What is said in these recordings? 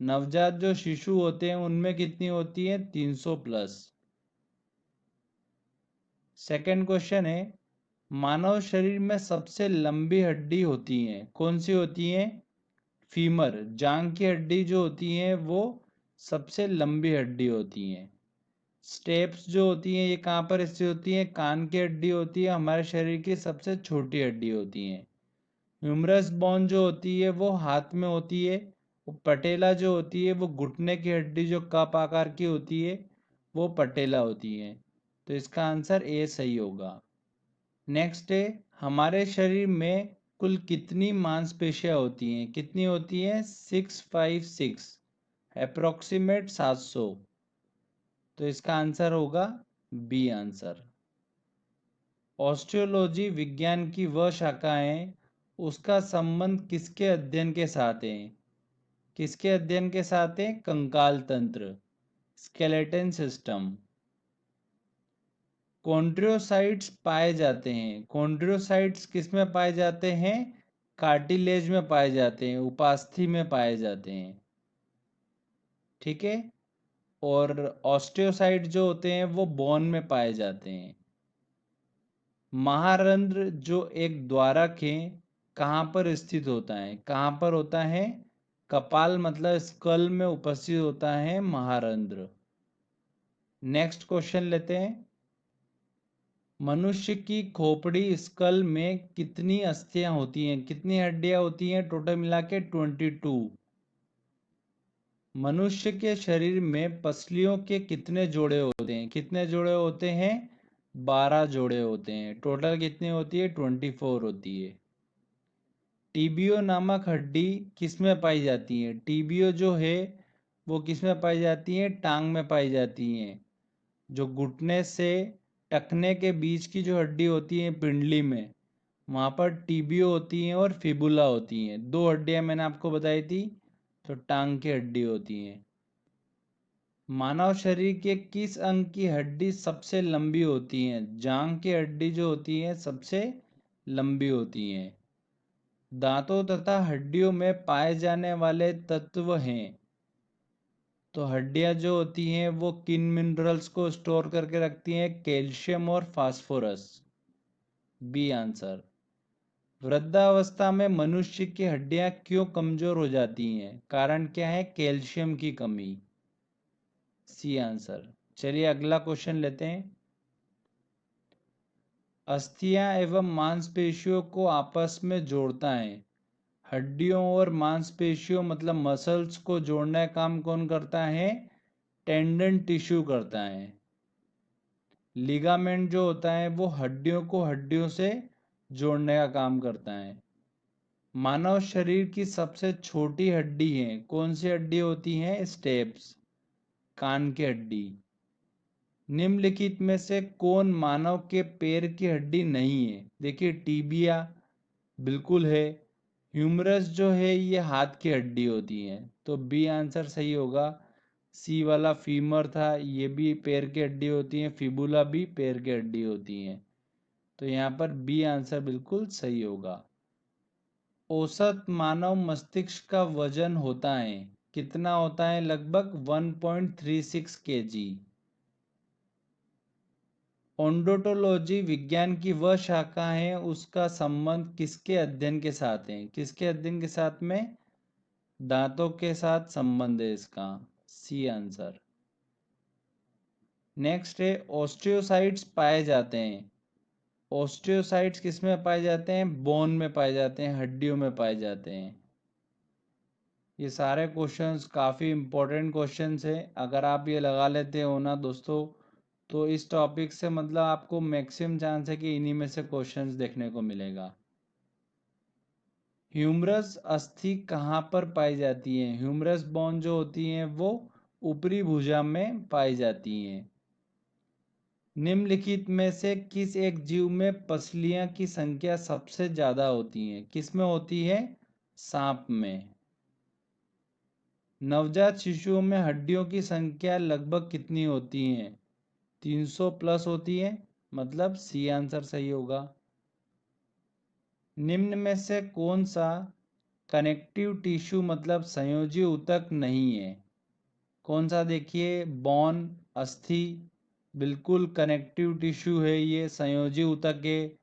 नवजात जो शिशु होते हैं उनमें कितनी होती है? 300 प्लस। सेकंड क्वेश्चन है, मानव शरीर में सबसे लंबी हड्डी होती है, कौन सी होती है? फीमर, जांग की हड्डी जो होती है वो सबसे लंबी हड्डी होती है। स्टेप्स जो होती हैं ये कहाँ पर स्थित होती हैं? कान की हड्डी होती है, हमारे शरीर की सबसे छोटी हड्डी होती है। ह्यूमरस बोन जो होती है वो हाथ में होती है। पटेला जो होती है वो घुटने की हड्डी जो कप आकार की होती है वो पटेला होती है। तो इसका आंसर ए सही होगा। नेक्स्ट है, हमारे शरीर में कुल कितनी मांसपेशियां होती हैं? कितनी होती हैं? 656, अप्रोक्सीमेट 700। तो इसका आंसर होगा बी आंसर। ऑस्टियोलॉजी विज्ञान की वह शाखा है उसका संबंध किसके अध्ययन के साथ है? किसके अध्ययन के साथ है? कंकाल तंत्र, स्केलेटन सिस्टम। कॉन्ड्रियोसाइट्स पाए जाते हैं, कॉन्ड्रियोसाइट्स किस में पाए जाते हैं? कार्टिलेज में पाए जाते हैं, उपास्थि में पाए जाते हैं। ठीक है। और ऑस्टियोसाइट जो होते हैं वो बोन में पाए जाते हैं। महारंध्र जो एक द्वारक है कहाँ पर स्थित होता है? कहाँ पर होता है? कपाल मतलब स्कल में उपस्थित होता है महारंध्र। नेक्स्ट क्वेश्चन लेते हैं, मनुष्य की खोपड़ी स्कल में कितनी अस्थियां होती हैं? कितनी हड्डियां होती हैं? टोटल मिला के 22। मनुष्य के शरीर में पसलियों के कितने जोड़े होते हैं? कितने जोड़े होते हैं? 12 जोड़े होते हैं। टोटल कितनी होती है? 24 होती है। टीबियो नामक हड्डी किस में पाई जाती है? टीबियो जो है वो किस में पाई जाती है? टांग में पाई जाती है। जो घुटने से टखने के बीच की जो हड्डी होती है पिंडली में, वहाँ पर टीबियो होती हैं और फिबुला होती हैं। दो हड्डियाँ मैंने आपको बताई थी, तो टांग की हड्डी होती हैं। मानव शरीर के किस अंग की हड्डी सबसे लंबी होती है? जांघ की हड्डी जो होती है सबसे लंबी होती है। दांतों तथा हड्डियों में पाए जाने वाले तत्व हैं, तो हड्डियां जो होती हैं वो किन मिनरल्स को स्टोर करके रखती हैं? कैल्शियम और फास्फोरस। B answer. वृद्धावस्था में मनुष्य की हड्डियां क्यों कमजोर हो जाती हैं? कारण क्या है? कैल्शियम की कमी। C answer. चलिए अगला क्वेश्चन लेते हैं, अस्थियां एवं मांसपेशियों को आपस में जोड़ता है। हड्डियों और मांसपेशियों मतलब मसल्स को जोड़ने का काम कौन करता है? टेंडन टिश्यू करता है। लिगामेंट जो होता है वो हड्डियों को हड्डियों से जोड़ने का काम करता है। मानव शरीर की सबसे छोटी हड्डी है, कौन सी हड्डी होती है? स्टेप्स, कान की हड्डी। निम्नलिखित में से कौन मानव के पैर की हड्डी नहीं है? देखिए टीबिया बिल्कुल है, ह्यूमरस जो है ये हाथ की हड्डी होती है, तो बी आंसर सही होगा। सी वाला फीमर था, ये भी पैर की हड्डी होती है, फिबुला भी पैर की हड्डी होती है, तो यहाँ पर बी आंसर बिल्कुल सही होगा। औसत मानव मस्तिष्क का वजन होता है, कितना होता है? लगभग 1.36 kg। ओंडोटोलॉजी विज्ञान की वह शाखा है उसका संबंध किसके अध्ययन के साथ है? किसके अध्ययन के साथ में? दांतों के साथ संबंध है इसका। C answer. नेक्स्ट है, ऑस्टियोसाइट्स पाए जाते हैं। ऑस्टियोसाइट्स किस में पाए जाते हैं? बोन में पाए जाते हैं, हड्डियों में पाए जाते हैं। ये सारे क्वेश्चंस काफ़ी इम्पोर्टेंट क्वेश्चंस हैं। अगर आप ये लगा लेते हो ना दोस्तों, तो इस टॉपिक से मतलब आपको मैक्सिमम चांस है कि इन्हीं में से क्वेश्चंस देखने को मिलेगा। ह्यूमरस अस्थि कहाँ पर पाई जाती है? ह्यूमरस बोन जो होती हैं वो ऊपरी भुजा में पाई जाती हैं। निम्नलिखित में से किस एक जीव में पसलियां की संख्या सबसे ज्यादा होती है? किस में होती है? सांप में। नवजात शिशुओं में हड्डियों की संख्या लगभग कितनी होती है? 300 प्लस होती है, मतलब सी आंसर सही होगा। निम्न में से कौन सा कनेक्टिव टिश्यू मतलब संयोजी ऊतक नहीं है। कौन सा? देखिए, बोन, अस्थि, बिल्कुल कनेक्टिव टिश्यू है, ये संयोजी ऊतक है।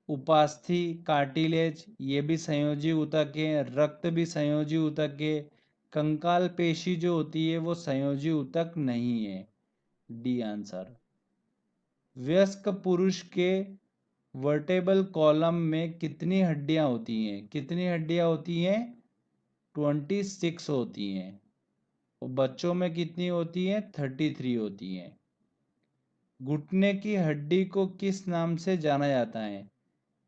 उपास्थि, कार्टिलेज, ये भी संयोजी ऊतक है। रक्त भी संयोजी ऊतक है। कंकाल पेशी जो होती है वो संयोजी ऊतक नहीं है। D answer. वयस्क पुरुष के वर्टेबल कॉलम में कितनी हड्डियां होती हैं? कितनी हड्डियां होती हैं? 26 होती हैं। और बच्चों में कितनी होती हैं? 33 होती हैं। घुटने की हड्डी को किस नाम से जाना जाता है?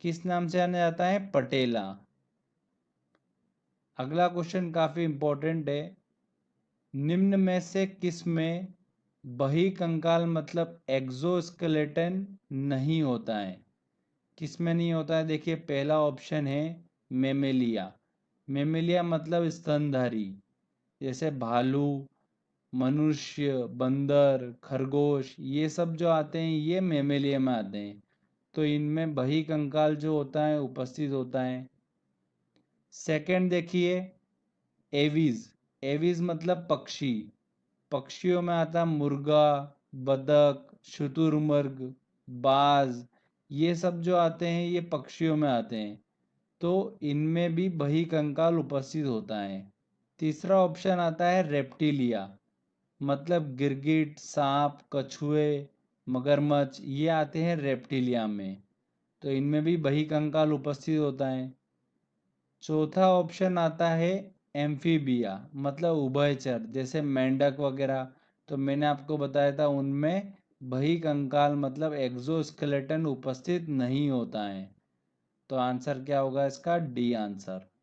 किस नाम से जाना जाता है? पटेला। अगला क्वेश्चन काफी इंपॉर्टेंट है। निम्न में से किस में बहिकंकाल मतलब एक्सोस्केलेटन नहीं होता है? किस में नहीं होता है? देखिए, पहला ऑप्शन है मेमेलिया। मेमेलिया मतलब स्तनधारी, जैसे भालू, मनुष्य, बंदर, खरगोश, ये सब जो आते हैं ये मेमेलिया में आते हैं। तो इनमें बहिकंकाल जो होता है उपस्थित होता है। सेकंड देखिए, एविज। एविज मतलब पक्षी। पक्षियों में आता मुर्गा, बतख, शुतुरमुर्ग, बाज, ये सब जो आते हैं ये पक्षियों में आते हैं। तो इनमें भी बहिकंकाल उपस्थित होता है। तीसरा ऑप्शन आता है रेप्टिलिया, मतलब गिरगिट, सांप, कछुए, मगरमच्छ, ये आते हैं रेप्टिलिया में। तो इनमें भी बहिकंकाल उपस्थित होता है। चौथा ऑप्शन आता है एम्फीबिया, मतलब उभयचर, जैसे मेंढक वगैरह। तो मैंने आपको बताया था उनमें बहिकंकाल मतलब एक्सोस्केलेटन उपस्थित नहीं होता है। तो आंसर क्या होगा इसका? D answer.